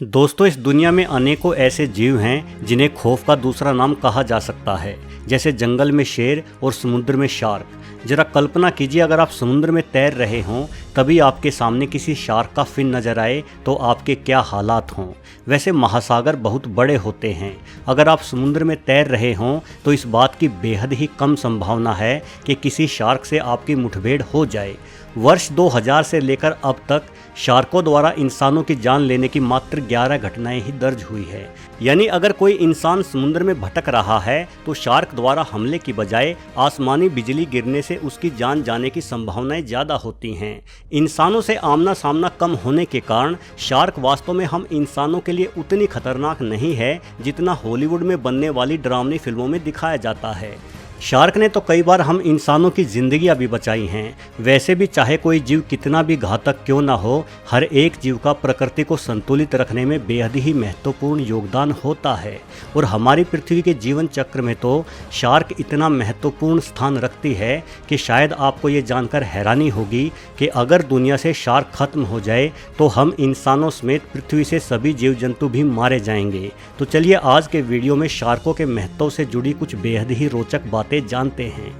दोस्तों, इस दुनिया में अनेकों ऐसे जीव हैं जिन्हें खौफ का दूसरा नाम कहा जा सकता है, जैसे जंगल में शेर और समुद्र में शार्क। जरा कल्पना कीजिए, अगर आप समुद्र में तैर रहे हों तभी आपके सामने किसी शार्क का फिन नजर आए तो आपके क्या हालात हों। वैसे महासागर बहुत बड़े होते हैं। अगर आप समुद्र में तैर रहे हों तो इस बात की बेहद ही कम संभावना है कि किसी शार्क से आपकी मुठभेड़ हो जाए। वर्ष 2000 से लेकर अब तक शार्कों द्वारा इंसानों की जान लेने की मात्र 11 घटनाएं ही दर्ज हुई है। यानी अगर कोई इंसान समुद्र में भटक रहा है तो शार्क द्वारा हमले की बजाय आसमानी बिजली गिरने से उसकी जान जाने की संभावनाएं ज़्यादा होती हैं। इंसानों से आमना सामना कम होने के कारण शार्क वास्तव में हम इंसानों के लिए उतनी खतरनाक नहीं है जितना हॉलीवुड में बनने वाली डरावनी फिल्मों में दिखाया जाता है। शार्क ने तो कई बार हम इंसानों की जिंदगियां भी बचाई हैं। वैसे भी चाहे कोई जीव कितना भी घातक क्यों ना हो, हर एक जीव का प्रकृति को संतुलित रखने में बेहद ही महत्वपूर्ण योगदान होता है। और हमारी पृथ्वी के जीवन चक्र में तो शार्क इतना महत्वपूर्ण स्थान रखती है कि शायद आपको ये जानकर हैरानी होगी कि अगर दुनिया से शार्क खत्म हो जाए तो हम इंसानों समेत पृथ्वी से सभी जीव जंतु भी मारे जाएंगे। तो चलिए आज के वीडियो में शार्कों के महत्व से जुड़ी कुछ बेहद ही रोचक बातें जानते हैं।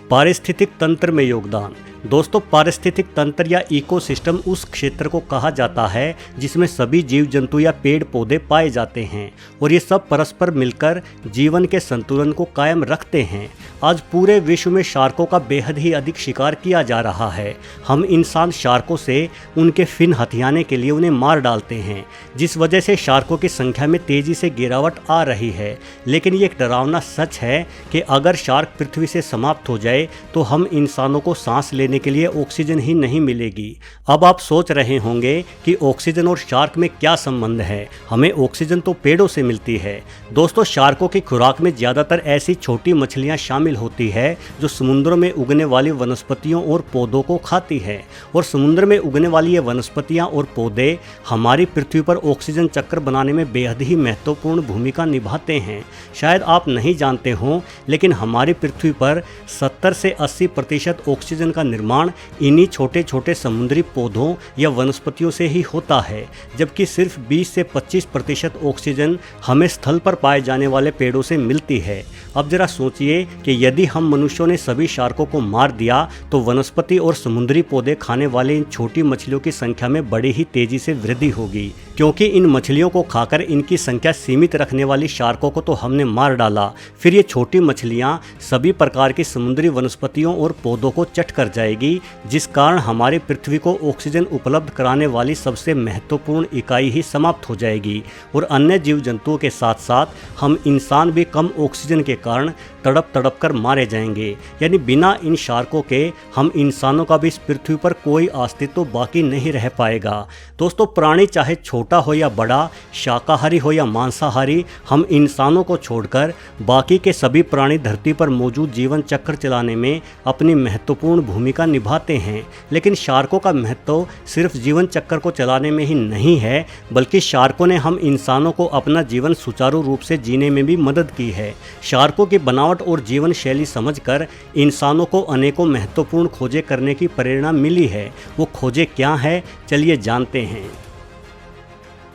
पारिस्थितिक तंत्र में योगदान। दोस्तों, पारिस्थितिक तंत्र या इकोसिस्टम उस क्षेत्र को कहा जाता है जिसमें सभी जीव जंतु या पेड़ पौधे पाए जाते हैं और ये सब परस्पर मिलकर जीवन के संतुलन को कायम रखते हैं। आज पूरे विश्व में शार्कों का बेहद ही अधिक शिकार किया जा रहा है। हम इंसान शार्कों से उनके फिन हथियाने के लिए उन्हें मार डालते हैं, जिस वजह से शार्कों की संख्या में तेजी से गिरावट आ रही है। लेकिन ये एक डरावना सच है कि अगर शार्क पृथ्वी से समाप्त हो जाए तो हम इंसानों को सांस लेने के लिए ऑक्सीजन ही नहीं मिलेगी। अब आप सोच रहे होंगे कि ऑक्सीजन और शार्क में क्या संबंध है, हमें ऑक्सीजन तो पेड़ों से मिलती है। दोस्तों, शार्कों की खुराक में ज़्यादातर ऐसी छोटी मछलियां शामिल होती है जो समुद्रों में उगने वाली वनस्पतियों और पौधों को खाती है। और समुद्र में उगने वाली ये वनस्पतियां और पौधे हमारी पृथ्वी पर ऑक्सीजन चक्र बनाने में बेहद ही महत्वपूर्ण भूमिका निभाते हैं। शायद आप नहीं जानते हों, लेकिन हमारी पृथ्वी पर 70 से 80% ऑक्सीजन का निर्माण इन्हीं छोटे छोटे समुद्री पौधों या वनस्पतियों से ही होता है, जबकि सिर्फ 20 से 25% ऑक्सीजन हमें स्थल पर पाए जाने वाले पेड़ों से मिलती है। अब जरा सोचिए कि यदि हम मनुष्यों ने सभी शार्कों को मार दिया तो वनस्पति और समुद्री पौधे खाने वाले इन छोटी मछलियों की संख्या में बड़ी ही तेजी से वृद्धि होगी, क्योंकि इन मछलियों को खाकर इनकी संख्या सीमित रखने वाली शार्कों को तो हमने मार डाला, फिर ये छोटी मछलियां सभी प्रकार की समुद्री वनस्पतियों और पौधों को चट कर जाएगी, जिस कारण हमारी पृथ्वी को ऑक्सीजन उपलब्ध कराने वाली सबसे महत्वपूर्ण इकाई ही समाप्त हो जाएगी। और अन्य जीव जंतुओं के साथ साथ हम इंसान भी कम ऑक्सीजन के कारण तड़प कर मारे जाएंगे। यानी बिना इन शार्कों के हम इंसानों का भी इस पृथ्वी पर कोई अस्तित्व बाकी नहीं रह पाएगा। दोस्तों, प्राणी चाहे छोटा हो या बड़ा, शाकाहारी हो या मांसाहारी, हम इंसानों को छोड़कर बाकी के सभी प्राणी धरती पर मौजूद जीवन चक्र चलाने में अपनी महत्वपूर्ण भूमिका निभाते हैं। लेकिन शार्कों का महत्व सिर्फ जीवन चक्र को चलाने में ही नहीं है, बल्कि शार्कों ने हम इंसानों को अपना जीवन सुचारू रूप से जीने में भी मदद की है। शार्कों की बनावट और जीवन शैली समझकर इंसानों को अनेकों महत्वपूर्ण खोजें करने की प्रेरणा मिली है। वो खोजें क्या है, चलिए जानते हैं।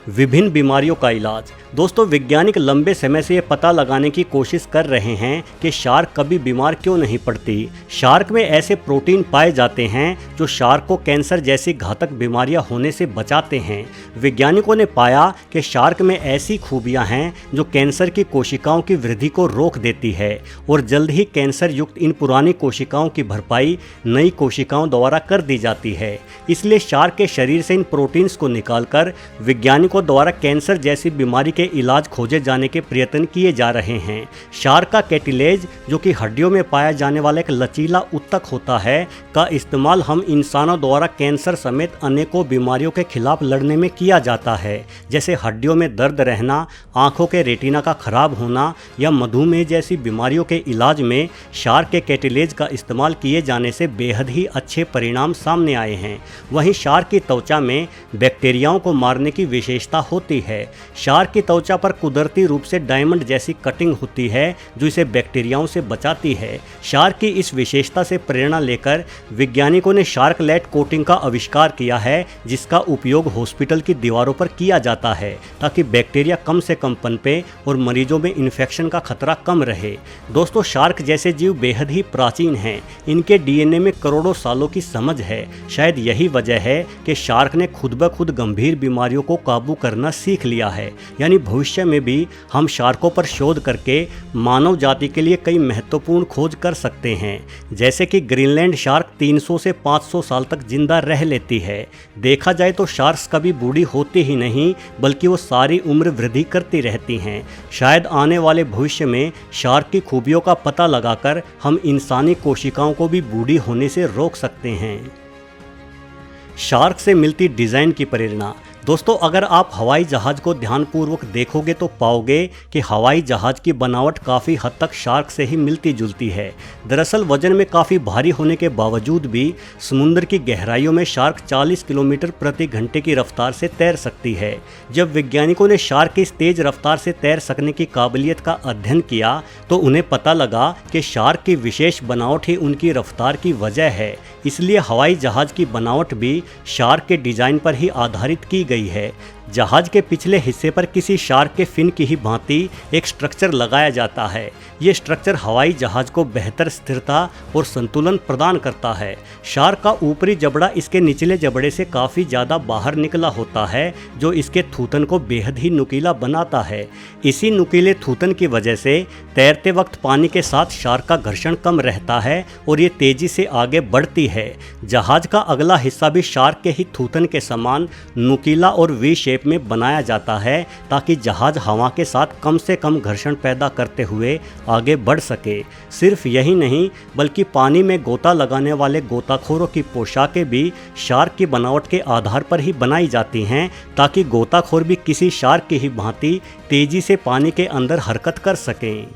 विभिन्न बीमारियों का इलाज। दोस्तों, वैज्ञानिक लंबे समय से ये पता लगाने की कोशिश कर रहे हैं कि शार्क कभी बीमार क्यों नहीं पड़ती। शार्क में ऐसे प्रोटीन पाए जाते हैं जो शार्क को कैंसर जैसी घातक बीमारियां होने से बचाते हैं। वैज्ञानिकों ने पाया कि शार्क में ऐसी खूबियां हैं जो कैंसर की कोशिकाओं की वृद्धि को रोक देती है और जल्द ही कैंसर युक्त इन पुरानी कोशिकाओं की भरपाई नई कोशिकाओं द्वारा कर दी जाती है। इसलिए शार्क के शरीर से इन प्रोटीन्स को निकालकर वैज्ञानिकों द्वारा कैंसर जैसी बीमारी के इलाज खोजे जाने के प्रयत्न किए जा रहे हैं। शार्क का कैटिलेज, जो कि हड्डियों में पाया जाने वाला एक लचीला उत्तक होता है, का इस्तेमाल हम इंसानों द्वारा कैंसर समेत अनेकों बीमारियों के खिलाफ लड़ने में किया जाता है, जैसे हड्डियों में दर्द रहना, आंखों के रेटिना का खराब होना या मधुमेह जैसी बीमारियों के इलाज में शार्क के कैटिलेज का इस्तेमाल किए जाने से बेहद ही अच्छे परिणाम सामने आए हैं। वहीं शार्क की त्वचा में बैक्टीरियाओं को मारने की विशेषता विशेषता होती है। शार्क की त्वचा पर कुदरती रूप से डायमंड जैसी कटिंग होती है जो इसे बैक्टीरियाओं से बचाती है। शार्क की इस विशेषता से प्रेरणा लेकर वैज्ञानिकों ने शार्कलेट कोटिंग का आविष्कार किया है, जिसका उपयोग हॉस्पिटल की दीवारों पर किया जाता है ताकि बैक्टीरिया कम से कम पनपे और मरीजों में इन्फेक्शन का खतरा कम रहे। दोस्तों, शार्क जैसे जीव बेहद ही प्राचीन हैं। इनके डीएनए में करोड़ों सालों की समझ है। शायद यही वजह है कि शार्क ने खुद ब खुद गंभीर बीमारियों को काबू करना सीख लिया है। यानी भविष्य में भी हम शार्कों पर शोध करके मानव जाति के लिए कई महत्वपूर्ण खोज कर सकते हैं। जैसे कि ग्रीनलैंड शार्क 300 से 500 साल तक जिंदा रह लेती है। देखा जाए तो शार्क्स कभी बूढ़ी होती ही नहीं, बल्कि वो सारी उम्र वृद्धि करती रहती हैं। शायद आने वाले भविष्य में शार्क की खूबियों का पता लगाकर हम इंसानी कोशिकाओं को भी बूढ़ी होने से रोक सकते हैं। शार्क से मिलती डिज़ाइन की प्रेरणा। दोस्तों, अगर आप हवाई जहाज़ को ध्यानपूर्वक देखोगे तो पाओगे कि हवाई जहाज़ की बनावट काफ़ी हद तक शार्क से ही मिलती जुलती है। दरअसल वजन में काफ़ी भारी होने के बावजूद भी समुद्र की गहराइयों में शार्क 40 किलोमीटर प्रति घंटे की रफ्तार से तैर सकती है। जब वैज्ञानिकों ने शार्क की इस तेज़ रफ्तार से तैर सकने की काबिलियत का अध्ययन किया तो उन्हें पता लगा कि शार्क की विशेष बनावट ही उनकी रफ्तार की वजह है। इसलिए हवाई जहाज़ की बनावट भी शार्क के डिज़ाइन पर ही आधारित की गई है। जहाज के पिछले हिस्से पर किसी शार्क के फिन की ही भांति एक स्ट्रक्चर लगाया जाता है। ये स्ट्रक्चर हवाई जहाज को बेहतर स्थिरता और संतुलन प्रदान करता है। शार्क का ऊपरी जबड़ा इसके निचले जबड़े से काफ़ी ज़्यादा बाहर निकला होता है, जो इसके थूथन को बेहद ही नुकीला बनाता है। इसी नुकीले थूथन की वजह से तैरते वक्त पानी के साथ शार्क का घर्षण कम रहता है और ये तेज़ी से आगे बढ़ती है। जहाज का अगला हिस्सा भी शार्क के ही थूथन के समान नुकीला और वी शेप में बनाया जाता है ताकि जहाज हवा के साथ कम से कम घर्षण पैदा करते हुए आगे बढ़ सके। सिर्फ यही नहीं, बल्कि पानी में गोता लगाने वाले गोताखोरों की पोशाकें भी शार्क की बनावट के आधार पर ही बनाई जाती हैं ताकि गोताखोर भी किसी शार्क की ही भांति तेजी से पानी के अंदर हरकत कर सकें।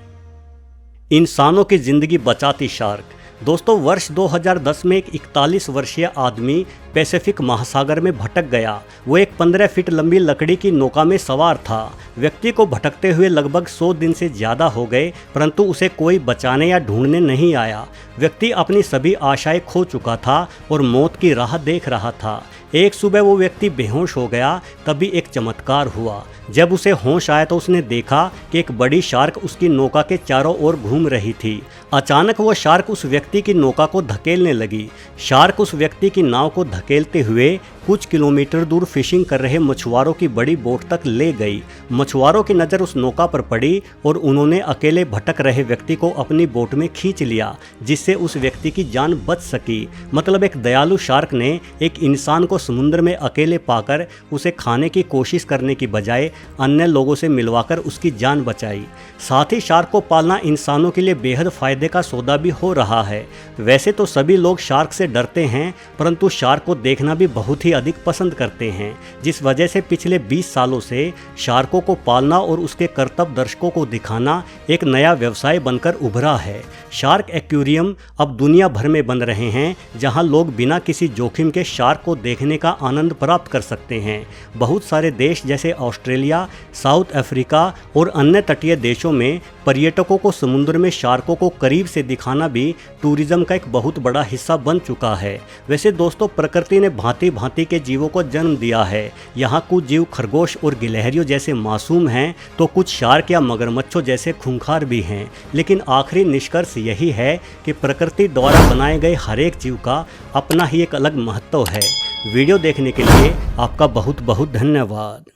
इंसानों की जिंदगी बचाती शार्क। दोस्तों, वर्ष 2010 में एक 41 वर्षीय आदमी पैसिफिक महासागर में भटक गया। वो एक 15 फीट लंबी लकड़ी की नौका में सवार था। व्यक्ति को भटकते हुए लगभग 100 दिन से ज़्यादा हो गए, परंतु उसे कोई बचाने या ढूंढने नहीं आया। व्यक्ति अपनी सभी आशाएं खो चुका था और मौत की राह देख रहा था। एक सुबह वो व्यक्ति बेहोश हो गया। तभी एक चमत्कार हुआ। जब उसे होश आया तो उसने देखा कि एक बड़ी शार्क उसकी नौका के चारों ओर घूम रही थी। अचानक वो शार्क उस व्यक्ति की नौका को धकेलने लगी। शार्क उस व्यक्ति की नाव को धकेलते हुए कुछ किलोमीटर दूर फिशिंग कर रहे मछुआरों की बड़ी बोट तक ले गई। मछुआरों की नज़र उस नौका पर पड़ी और उन्होंने अकेले भटक रहे व्यक्ति को अपनी बोट में खींच लिया, जिससे उस व्यक्ति की जान बच सकी। मतलब एक दयालु शार्क ने एक इंसान को समुद्र में अकेले पाकर उसे खाने की कोशिश करने की बजाय अन्य लोगों से मिलवाकर उसकी जान बचाई। साथ ही शार्क को पालना इंसानों के लिए बेहद फायदे का सौदा भी हो रहा है। वैसे तो सभी लोग शार्क से डरते हैं, परंतु शार्क को देखना भी बहुत ही अधिक पसंद करते हैं, जिस वजह से पिछले 20 सालों से शार्कों को पालना और उसके करतब दर्शकों को दिखाना एक नया व्यवसाय बनकर उभरा है। शार्क एक्वेरियम अब दुनिया भर में बन रहे हैं, जहां लोग बिना किसी जोखिम के शार्क को देखने का आनंद प्राप्त कर सकते हैं। बहुत सारे देश जैसे ऑस्ट्रेलिया, साउथ अफ्रीका और अन्य तटीय देशों में पर्यटकों को समुद्र में शार्कों को करीब से दिखाना भी टूरिज्म का एक बहुत बड़ा हिस्सा बन चुका है। वैसे दोस्तों, प्रकृति ने भांति भांति के जीवों को जन्म दिया है। यहाँ कुछ जीव खरगोश और गिलहरियों जैसे मासूम हैं, तो कुछ शार्क या मगरमच्छों जैसे खूंखार भी हैं। लेकिन आखिरी निष्कर्ष यही है कि प्रकृति द्वारा बनाए गए हर एक जीव का अपना ही एक अलग महत्व है। वीडियो देखने के लिए आपका बहुत बहुत धन्यवाद।